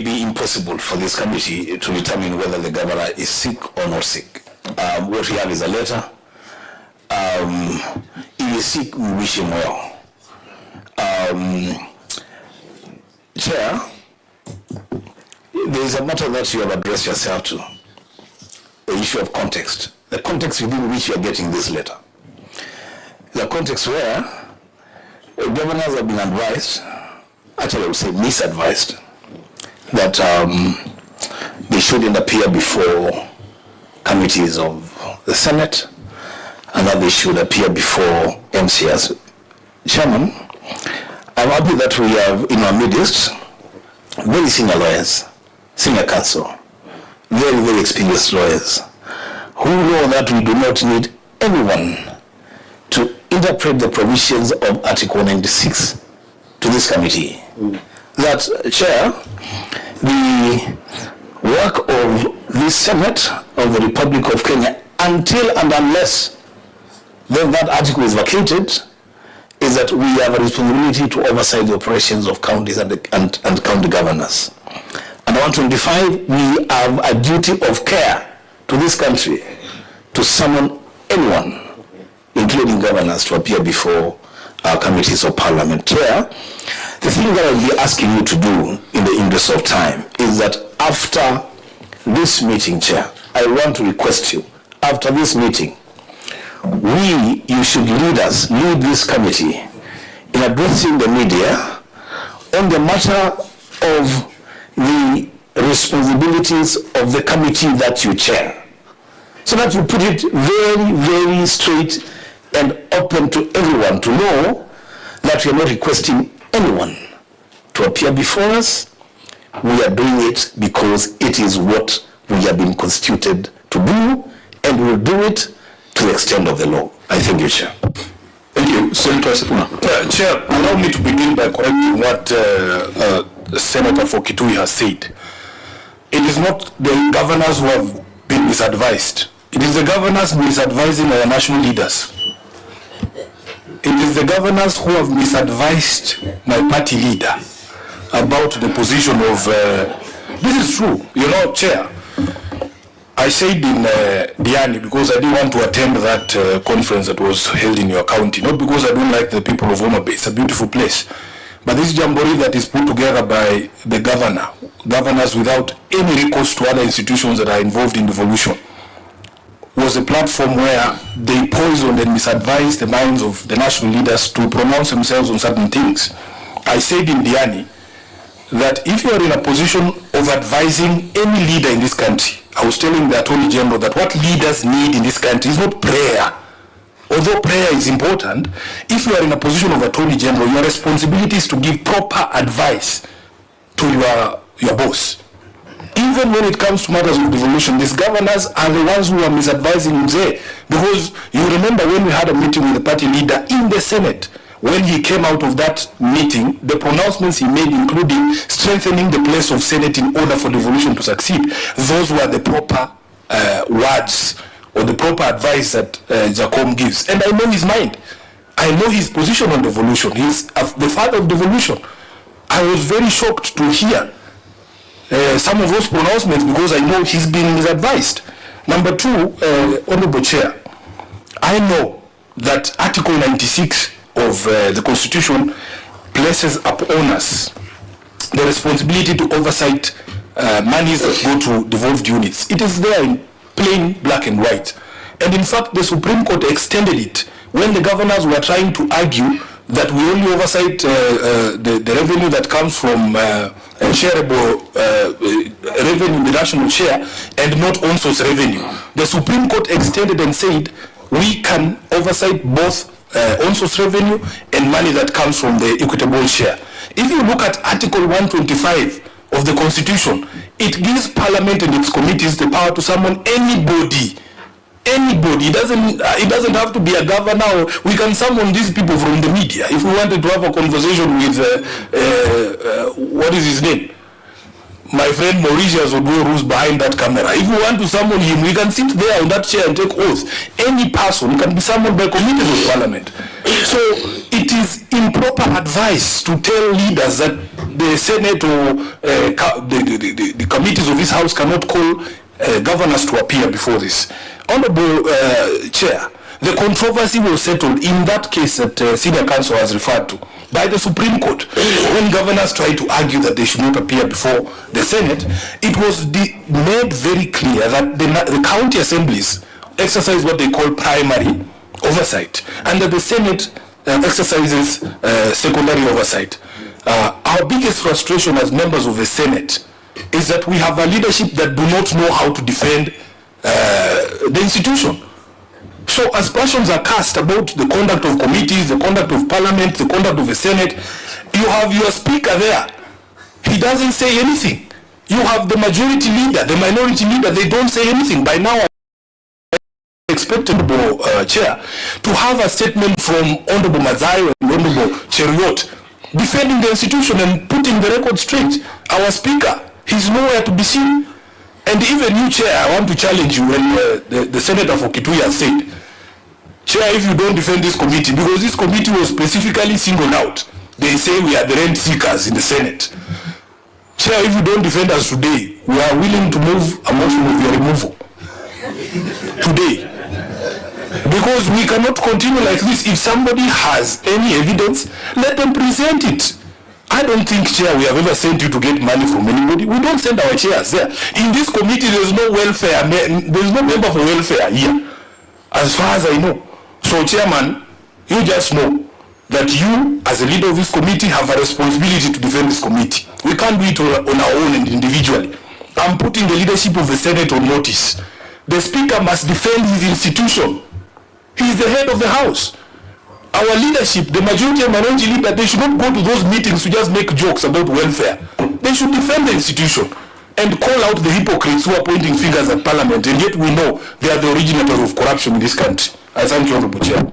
be impossible for this committee to determine whether the governor is sick or not sick. What we have is a letter. If he is sick, we wish him well. Chair, there is a matter that you have addressed yourself to, the issue of context. The context within which you are getting this letter. The context where governors have been advised, actually I would say misadvised, that they shouldn't appear before committees of the Senate and that they should appear before MCS. Chairman, I'm happy that we have in our midst very senior lawyers, senior counsel, very, very experienced lawyers who know that we do not need anyone to interpret the provisions of Article 96 to this committee. That, Chair, the work of this Senate of the Republic of Kenya, until and unless then that article is vacated, is that we have a responsibility to oversight the operations of counties and county governors. And on 25, we have a duty of care to this country to summon anyone, including governors, to appear before our committees of parliament. Chair, the thing that I'll be asking you to do in the interest of time is that after this meeting, Chair, I want to request you, after this meeting, you should lead this committee in addressing the media on the matter of the responsibilities of the committee that you chair, so that you put it very, very straight and open to everyone to know that we are not requesting anyone to appear before us. We are doing it because it is what we have been constituted to do, and we will do it to the extent of the law. I thank you, Chair. Thank you, Senator Sifuna. Chair, allow me to begin by correcting what Senator for Kitui has said. It is not the governors who have been misadvised. It is the governors misadvising our national leaders. It is the governors who have misadvised my party leader about the position of... this is true. You know, Chair, I said in Diani, because I didn't want to attend that conference that was held in your county, not because I don't like the people of Homa Bay. It's a beautiful place. But this jamboree that is put together by the governors without any recourse to other institutions that are involved in devolution, was a platform where they poisoned and misadvised the minds of the national leaders to pronounce themselves on certain things. I said in Diani that if you are in a position of advising any leader in this country, I was telling the Attorney General that what leaders need in this country is not prayer. Although prayer is important, if you are in a position of Attorney General, your responsibility is to give proper advice to your boss. Even when it comes to matters of devolution, these governors are the ones who are misadvising Mzee. Because you remember when we had a meeting with the party leader in the Senate, when he came out of that meeting, the pronouncements he made, including strengthening the place of Senate in order for devolution to succeed, those were the proper words or the proper advice that Jacom gives. And I know his mind. I know his position on devolution. He's the father of devolution. I was very shocked to hear some of those pronouncements because I know he's been misadvised. Number two, Honorable Chair, I know that Article 96 of the Constitution places upon us the responsibility to oversight monies that go to devolved units. It is there in plain black and white. And in fact, the Supreme Court extended it when the governors were trying to argue that we only oversight the revenue that comes from shareable revenue, the national share, and not on-source revenue. The Supreme Court extended and said we can oversight both on-source revenue and money that comes from the equitable share. If you look at Article 125 of the Constitution, it gives Parliament and its committees the power to summon anybody. Anybody. It doesn't have to be a governor. We can summon these people from the media. If we wanted to have a conversation with what is his name? My friend Mauritius Oduor, who's behind that camera. If we want to summon him, we can sit there on that chair and take oath. Any person can be summoned by committees of Parliament. So it is improper advice to tell leaders that the Senate or the committees of this House cannot call governors to appear before this. Honorable Chair, the controversy was settled in that case that Senior Counsel has referred to by the Supreme Court. When governors tried to argue that they should not appear before the Senate, it was made very clear that the county assemblies exercise what they call primary oversight, and that the Senate exercises secondary oversight. Our biggest frustration as members of the Senate is that we have a leadership that do not know how to defend the institution. So as questions are cast about the conduct of committees, the conduct of parliament, the conduct of the Senate, you have your speaker there. He doesn't say anything. You have the majority leader, the minority leader, they don't say anything. By now, I expect Honorable Chair to have a statement from Honorable Mazayo and Honorable Cheriot defending the institution and putting the record straight. Our speaker, he's nowhere to be seen. And even you, Chair, I want to challenge you when the Senator for Kitui has said, Chair, if you don't defend this committee, because this committee was specifically singled out, they say we are the rent seekers in the Senate. Chair, if you don't defend us today, we are willing to move a motion of your removal. Today. Because we cannot continue like this. If somebody has any evidence, let them present it. I don't think, Chair, we have ever sent you to get money from anybody. We don't send our chairs there. In this committee, there's no welfare. There's no member for welfare here, as far as I know. So, Chairman, you just know that you, as a leader of this committee, have a responsibility to defend this committee. We can't do it on our own and individually. I'm putting the leadership of the Senate on notice. The Speaker must defend his institution. He is the head of the House. Our leadership, the majority and minority leader, they should not go to those meetings to just make jokes about welfare. They should defend the institution and call out the hypocrites who are pointing fingers at Parliament, and yet we know they are the originators of corruption in this country. I thank you, Honorable Chair.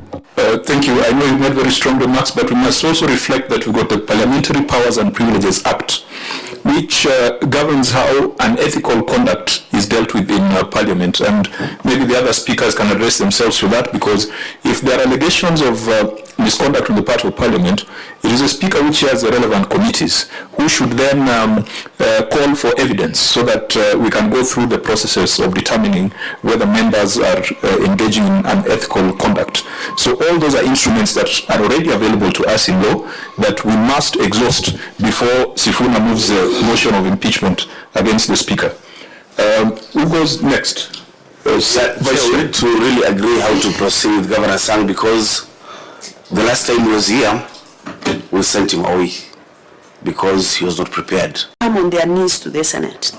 Thank you. I know you made very strong remarks, but we must also reflect that we've got the Parliamentary Powers and Privileges Act, which governs how unethical conduct is dealt with in Parliament. And maybe the other speakers can address themselves to that, because if there are allegations of misconduct on the part of Parliament, it is a speaker who chairs the relevant committees who should then call for evidence so that we can go through the processes of determining whether members are engaging in unethical conduct. So all those are instruments that are already available to us in law that we must exhaust before Sifuna moves the motion of impeachment against the speaker. Who goes next? Vice Chair, to really agree how to proceed with Governor Sang, because the last time he was here, we sent him away because he was not prepared. I'm on their knees to the Senate.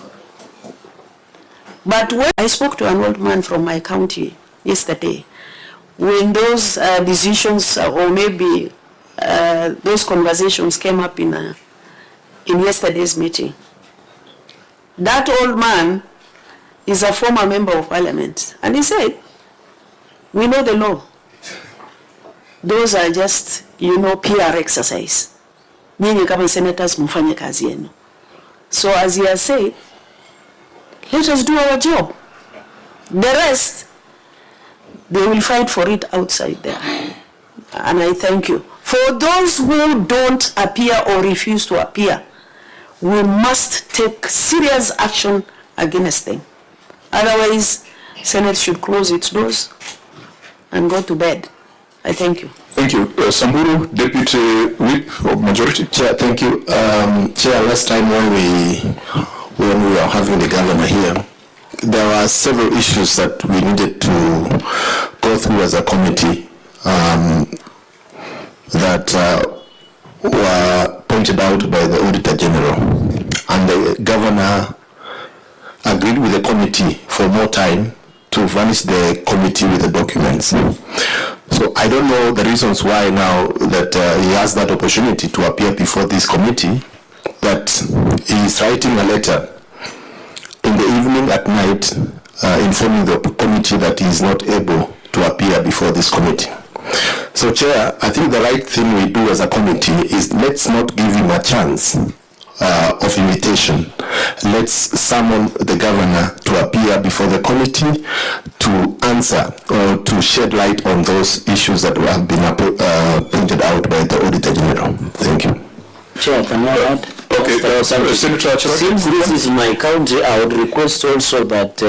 But when I spoke to an old man from my county yesterday, when those decisions or maybe those conversations came up in yesterday's meeting, that old man is a former member of Parliament, and he said, we know the law. Those are just, PR exercise. Nyinyi kama senators mfanye kazi yenu. So as he has said, let us do our job. The rest, they will fight for it outside there. And I thank you. For those who don't appear or refuse to appear, we must take serious action against them. Otherwise, Senate should close its doors and go to bed. I thank you. Thank you. Samburu, Deputy Whip of Majority. Chair, thank you. Chair, last time when we were having the governor here, there were several issues that we needed to go through as a committee that were pointed out by the Auditor General. And the governor agreed with the committee for more time to furnish the committee with the documents. So I don't know the reasons why now that he has that opportunity to appear before this committee, that he is writing a letter in the evening at night informing the committee that he is not able to appear before this committee. So Chair, I think the right thing we do as a committee is let's not give him a chance of imitation. Let's summon the governor to appear before the committee to answer or to shed light on those issues that have been pointed out by the Auditor General. Thank you. Chair, can I add? Okay, Senator, since this is my county, I would request also that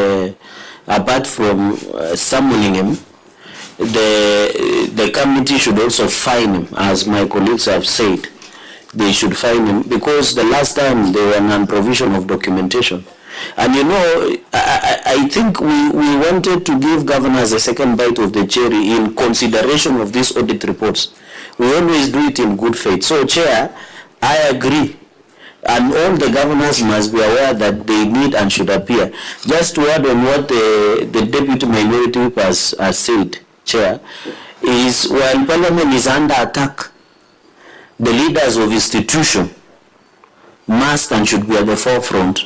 apart from summoning him, the committee should also fine him, as my colleagues have said. They should fine him because the last time they were non-provision of documentation. And you know, I think we wanted to give governors a second bite of the cherry in consideration of these audit reports. We always do it in good faith. So, Chair, I agree. And all the governors must be aware that they need and should appear. Just to add on what the Deputy Minority Whip has said, Chair, is while Parliament is under attack, the leaders of institution must and should be at the forefront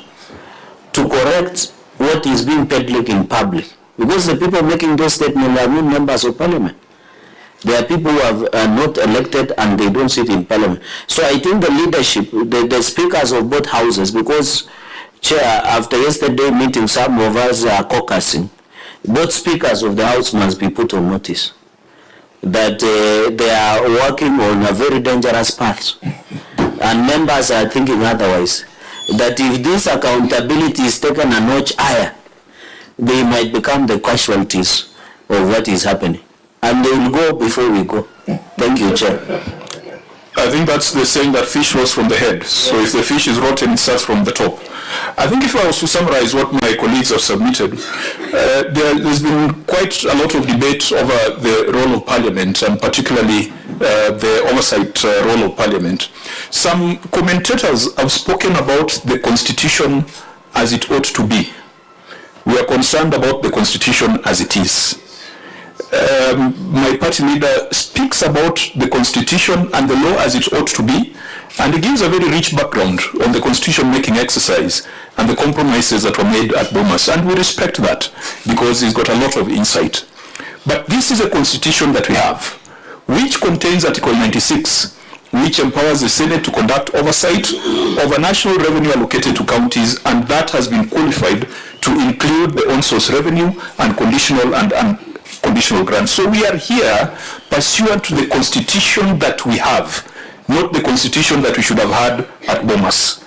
to correct what is being peddled in public. Because the people making those statements are not members of Parliament. There are people who are not elected and they don't sit in Parliament. So I think the leadership, the speakers of both houses, because, Chair, after yesterday meeting, some of us are caucusing, both speakers of the House must be put on notice that they are working on a very dangerous path. And members are thinking otherwise. That if this accountability is taken a notch higher, they might become the casualties of what is happening. And they will go before we go. Thank you, Chair. I think that's the saying that fish rolls from the head. So if the fish is rotten, it starts from the top. I think if I was to summarize what my colleagues have submitted, there's been quite a lot of debate over the role of Parliament, and particularly the oversight role of Parliament. Some commentators have spoken about the Constitution as it ought to be. We are concerned about the Constitution as it is. My party leader speaks about the Constitution and the law as it ought to be, and he gives a very rich background on the Constitution-making exercise and the compromises that were made at Bomas, and we respect that because he's got a lot of insight. But this is a Constitution that we have, which contains Article 96, which empowers the Senate to conduct oversight over national revenue allocated to counties, and that has been qualified to include the on-source revenue and conditional and unconditional grants. So we are here pursuant to the Constitution that we have, not the Constitution that we should have had at Bomas.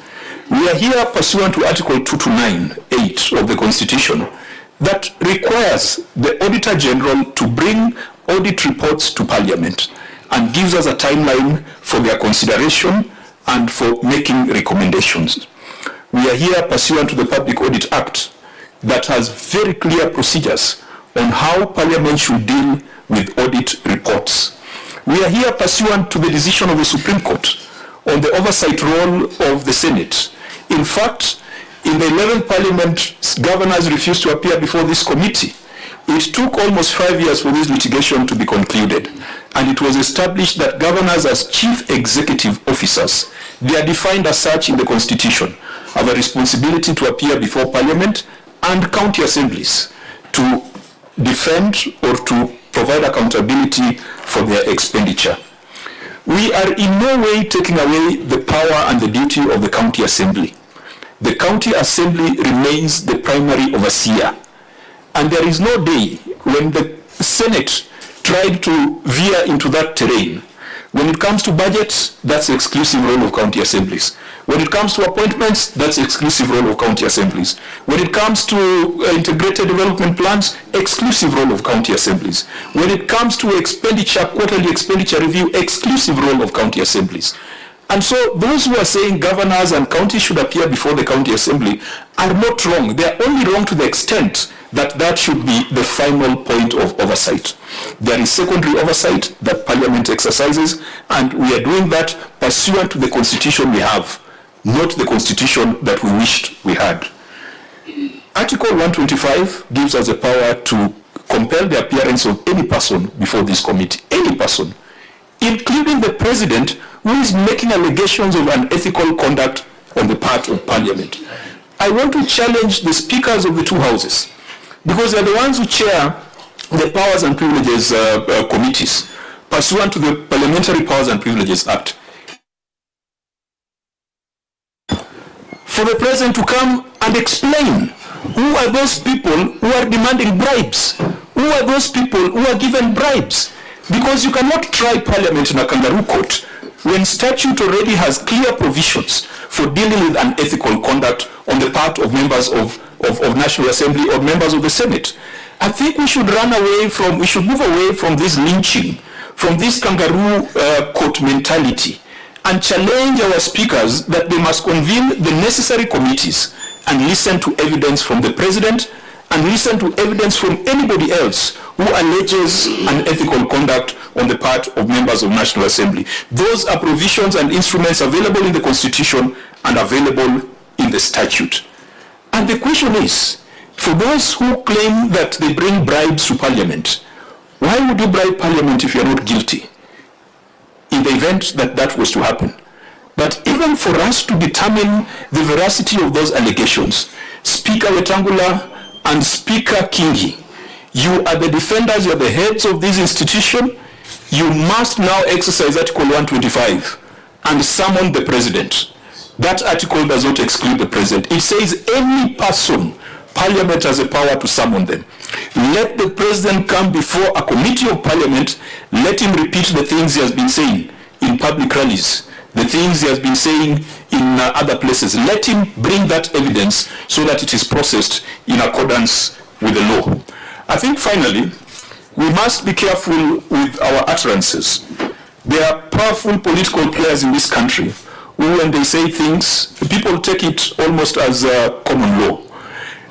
We are here pursuant to Article 229(8) of the Constitution that requires the Auditor General to bring audit reports to Parliament and gives us a timeline for their consideration and for making recommendations. We are here pursuant to the Public Audit Act that has very clear procedures on how Parliament should deal with audit reports. We are here pursuant to the decision of the Supreme Court on the oversight role of the Senate. In fact, in the 11th Parliament, governors refused to appear before this committee. It took almost 5 years for this litigation to be concluded, and it was established that governors as chief executive officers, they are defined as such in the Constitution, have a responsibility to appear before Parliament and county assemblies to defend or to provide accountability for their expenditure. We are in no way taking away the power and the duty of the county assembly. The county assembly remains the primary overseer. And there is no day when the Senate tried to veer into that terrain. When it comes to budgets, that's the exclusive role of county assemblies. When it comes to appointments, that's the exclusive role of county assemblies. When it comes to integrated development plans, exclusive role of county assemblies. When it comes to expenditure, quarterly expenditure review, exclusive role of county assemblies. And so those who are saying governors and counties should appear before the county assembly are not wrong. They are only wrong to the extent that that should be the final point of oversight. There is secondary oversight that Parliament exercises, and we are doing that pursuant to the Constitution we have, not the Constitution that we wished we had. Article 125 gives us the power to compel the appearance of any person before this committee, any person, including the President, who is making allegations of unethical conduct on the part of Parliament. I want to challenge the speakers of the two houses, because they are the ones who chair the Powers and Privileges committees, pursuant to the Parliamentary Powers and Privileges Act. for the president to come and explain who are those people who are demanding bribes, who are those people who are given bribes. Because you cannot try parliament in a kangaroo court when statute already has clear provisions for dealing with unethical conduct on the part of members of National Assembly or members of the Senate. I think we should move away from this lynching, from this kangaroo court mentality, and challenge our speakers that they must convene the necessary committees and listen to evidence from the president and listen to evidence from anybody else who alleges unethical conduct on the part of members of National Assembly. Those are provisions and instruments available in the Constitution and available in the statute. And the question is, for those who claim that they bring bribes to Parliament, why would you bribe Parliament if you are not guilty? In the event that that was to happen. But even for us to determine the veracity of those allegations, Speaker Wetang'ula and Speaker Kingi, you are the defenders, you are the heads of this institution. You must now exercise Article 125 and summon the president. That article does not exclude the president. It says any person, Parliament has the power to summon them. Let the president come before a committee of Parliament. Let him repeat the things he has been saying in public rallies, the things he has been saying in other places. Let him bring that evidence so that it is processed in accordance with the law. I think finally, we must be careful with our utterances. There are powerful political players in this country who, when they say things, people take it almost as common law.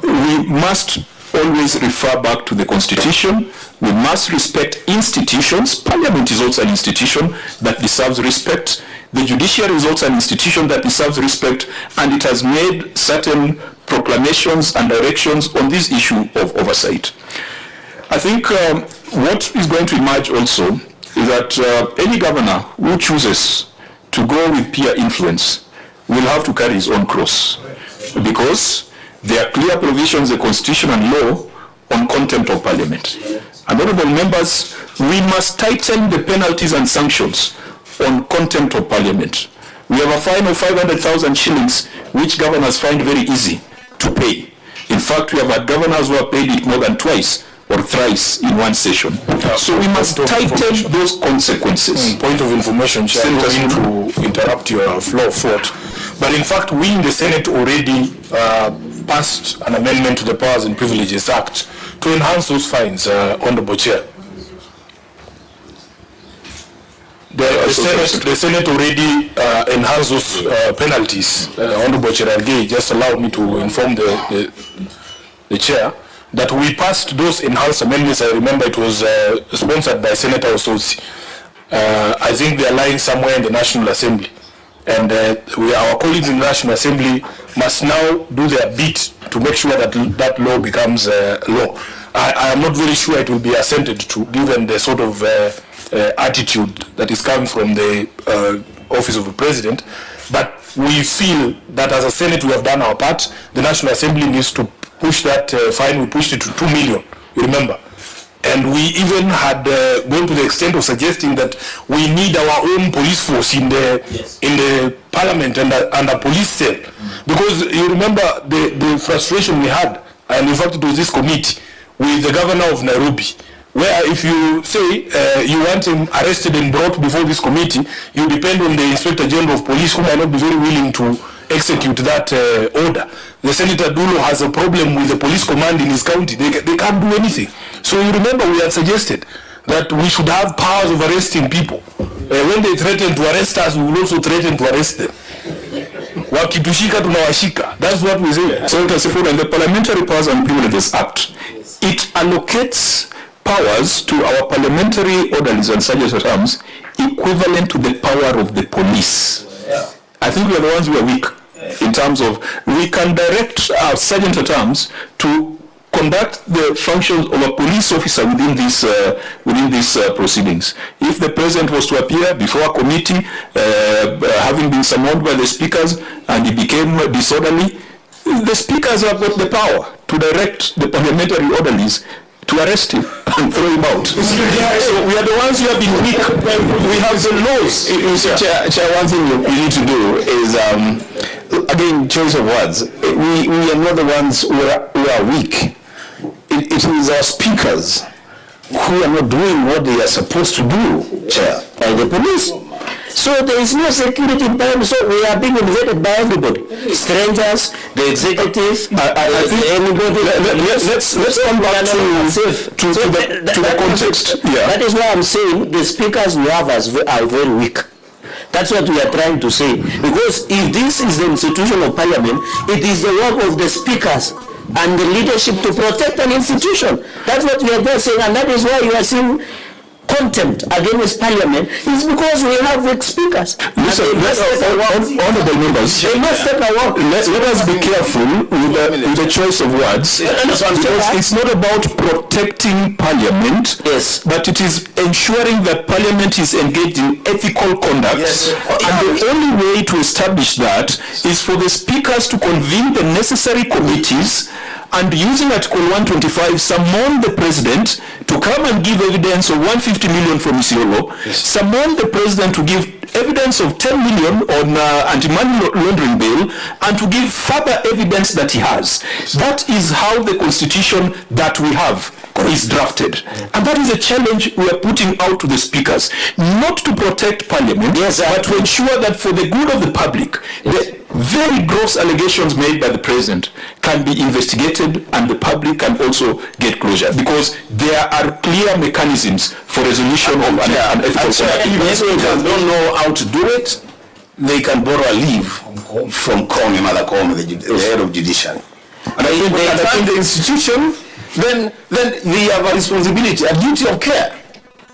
We must always refer back to the Constitution. We must respect institutions. Parliament is also an institution that deserves respect. The judiciary is also an institution that deserves respect, and it has made certain proclamations and directions on this issue of oversight. I think what is going to emerge also is that any governor who chooses to go with peer influence will have to carry his own cross, because there are clear provisions in the Constitution and law on contempt of Parliament. And honorable members, we must tighten the penalties and sanctions on contempt of Parliament. We have a fine of 500,000 shillings, which governors find very easy to pay. In fact, we have had governors who have paid it more than twice or thrice in one session. So we must tighten those consequences. Point of information, Chair, I don't mean to interrupt your flow of thought, but in fact, we in the Senate already passed an amendment to the Powers and Privileges Act to enhance those fines, Honorable Chair. The Senate already enhanced those penalties. Honorable Chair Algei just allowed me to inform the Chair that we passed those enhanced amendments. I remember it was sponsored by Senator Ososi. I think they are lying somewhere in the National Assembly. And our colleagues in the National Assembly must now do their bit to make sure that that law becomes law. I am not very sure it will be assented to, given the sort of attitude that is coming from the office of the President. But we feel that as a Senate we have done our part. The National Assembly needs to push that fine. We pushed it to 2 million, you remember. And we even had gone to the extent of suggesting that we need our own police force in the Parliament and a police cell. Because you remember the frustration we had, and in fact it was this committee, with the governor of Nairobi, where if you say you want him arrested and brought before this committee, you depend on the Inspector General of Police, who might not be very willing to execute that order. The Senator Dulo has a problem with the police command in his county. They can't do anything. So you remember we had suggested that we should have powers of arresting people. When they threaten to arrest us, we will also threaten to arrest them. Wakitushika tunawashika. That's what we say. Senator Sifuna, in the Parliamentary Powers and Privileges Act, it allocates powers to our parliamentary orderlies and sergeants at arms equivalent to the power of the police. Yeah. I think we are the ones who are weak in terms of we can direct our sergeant at arms to conduct the functions of a police officer within these proceedings. If the president was to appear before a committee, having been summoned by the speakers, and he became disorderly, the speakers have got the power to direct the parliamentary orderlies to arrest him and throw him out. So we are the ones who have been weak. We have the laws. Chair, one thing you need to do is, again, choice of words. We are not the ones who are weak. It is our speakers who are not doing what they are supposed to do, Chair, by the police. So there is no security in Parliament, so we are being invaded by everybody. Strangers, the executive, I think anybody. Let's come back to the context. Yeah. That is why I'm saying the speakers we have are very weak. That's what we are trying to say. Because if this is the institution of Parliament, it is the work of the speakers and the leadership to protect an institution. That's what we are there saying, and that is why you are seeing contempt against Parliament, is because we have weak speakers. Listen, honorable members, they must take a walk. Let us be careful with the choice of words, because it's not about protecting Parliament, yes, but it is ensuring that Parliament is engaged in ethical conduct. Yes. And the only way to establish that is for the speakers to convene the necessary committees and, using Article 125, summon the president to come and give evidence of 150 million from Isiolo, summon the president to give evidence of 10 million on anti-money laundering bill, and to give further evidence that he has. That is how the constitution that we have is drafted. And that is a challenge we are putting out to the speakers, not to protect Parliament, but to ensure that for the good of the public, the very gross allegations made by the president can be investigated and the public can also get closure, because there are clear mechanisms for resolution of an ethical conduct. If speakers don't know how to do it, they can borrow a leave from the head of judiciary. And I think the institution, then they have a responsibility, a duty of care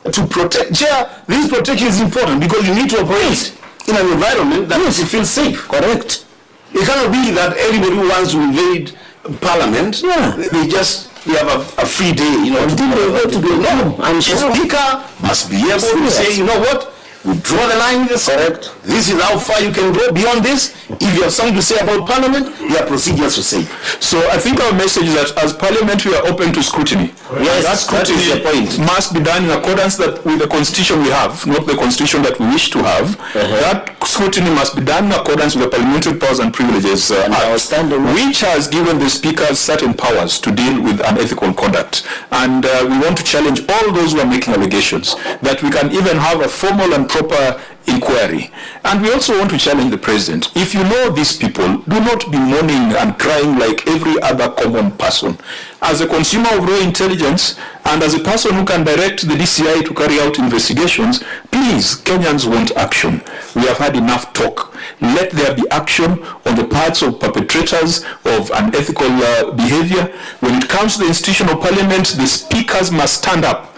to protect. Chair, this protection is important because you need to operate in an environment that makes you feel safe. Correct. It cannot be that everybody who wants to invade Parliament, they have a free day, until they go to the no. And the speaker must be able to say, you know what, we draw the line. Correct. This is how far you can go. Beyond this, if you have something to say about Parliament, there are procedures to say. So I think our message is that as Parliament we are open to scrutiny. Yes, that scrutiny is the point. Must be done in accordance with the constitution we have, not the constitution that we wish to have. That scrutiny must be done in accordance with the Parliamentary Powers and Privileges Act, which has given the speakers certain powers to deal with unethical conduct. And we want to challenge all those who are making allegations, that we can even have a formal and proper inquiry. And we also want to challenge the president. If you know these people, do not be mourning and crying like every other common person. As a consumer of raw intelligence and as a person who can direct the DCI to carry out investigations, please, Kenyans want action. We have had enough talk. Let there be action on the parts of perpetrators of unethical behavior. When it comes to the institution of Parliament, the speakers must stand up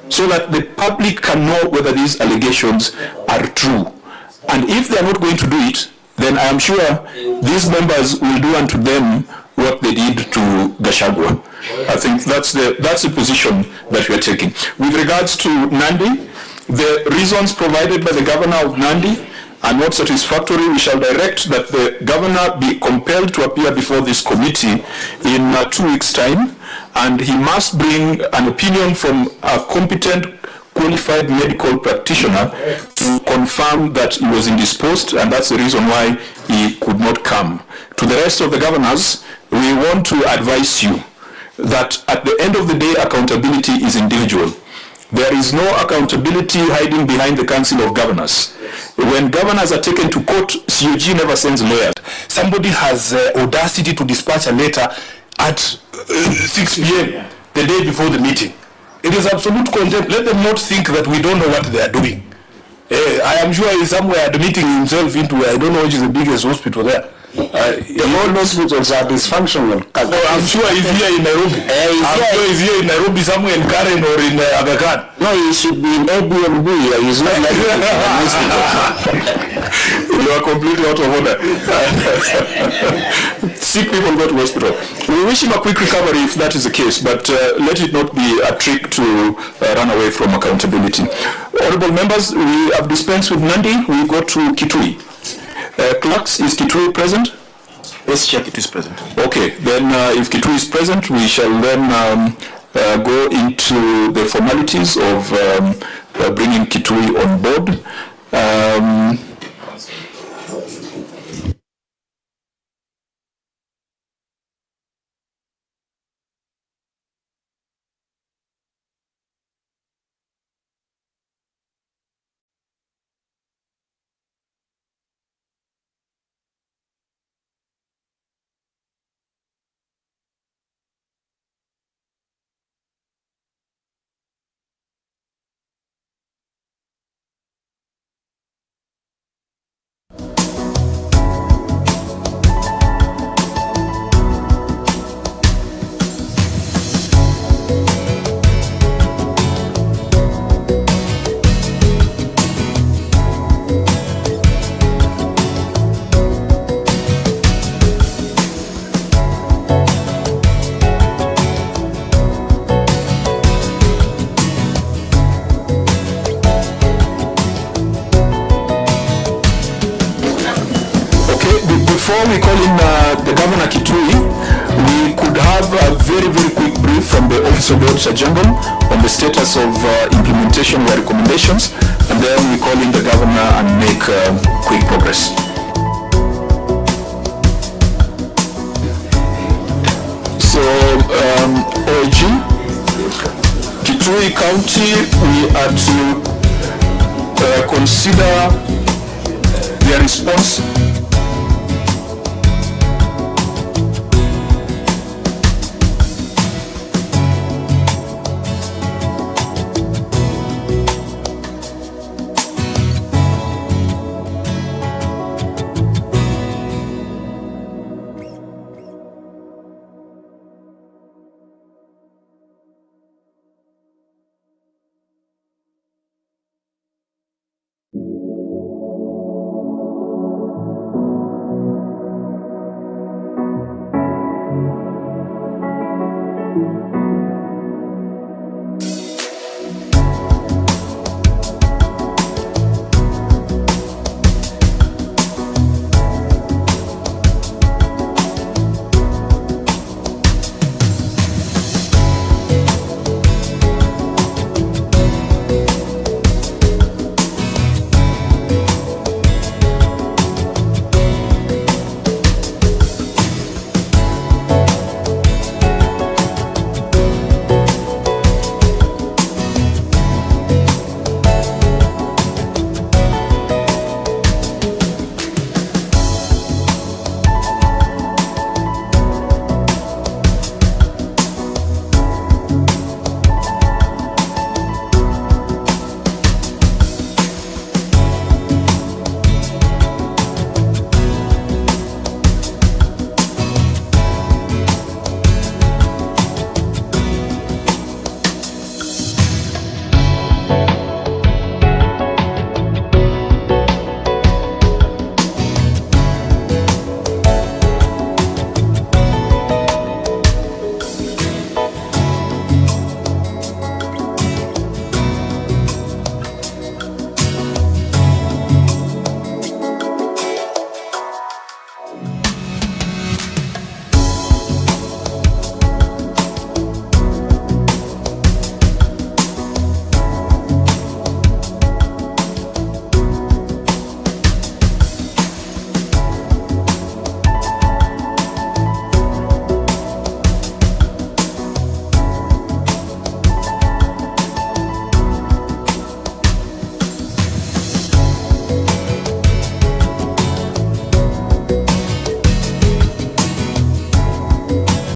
so that the public can know whether these allegations are true. And if they are not going to do it, then I am sure these members will do unto them what they did to Gachagua. I think that's the position that we are taking. With regards to Nandi, the reasons provided by the governor of Nandi are not satisfactory. We shall direct that the governor be compelled to appear before this committee in 2 weeks' time, and he must bring an opinion from a competent, qualified medical practitioner to confirm that he was indisposed, and that's the reason why he could not come. To the rest of the governors, we want to advise you that at the end of the day, accountability is individual. There is no accountability hiding behind the Council of Governors. When governors are taken to court, COG never sends lawyers. Somebody has audacity to dispatch a letter at 6 p.m. the day before the meeting. It is absolute contempt. Let them not think that we don't know what they are doing. I am sure he's somewhere admitting himself into, I don't know which is the biggest hospital there. The whole hospitals are dysfunctional. I'm sure he's here in Nairobi. He's here in Nairobi, somewhere in Karen or in Aga Khan. No, he should be in Airbnb. He's not like You are completely out of order. Sick people go to hospital. We wish him a quick recovery if that is the case, but let it not be a trick to run away from accountability. Honorable members, we have dispensed with Nandi. We go to Kitui. Clerks, is Kitui present? Let's check it is present. Okay, then if Kitui is present, we shall then go into the formalities of bringing Kitui on board. Before we call in the Governor Kitui, we could have a very, very quick brief from the Office of the Auditor General on the status of implementation of the recommendations, and then we call in the Governor and make quick progress. So, OAG, Kitui County, we are to consider their response.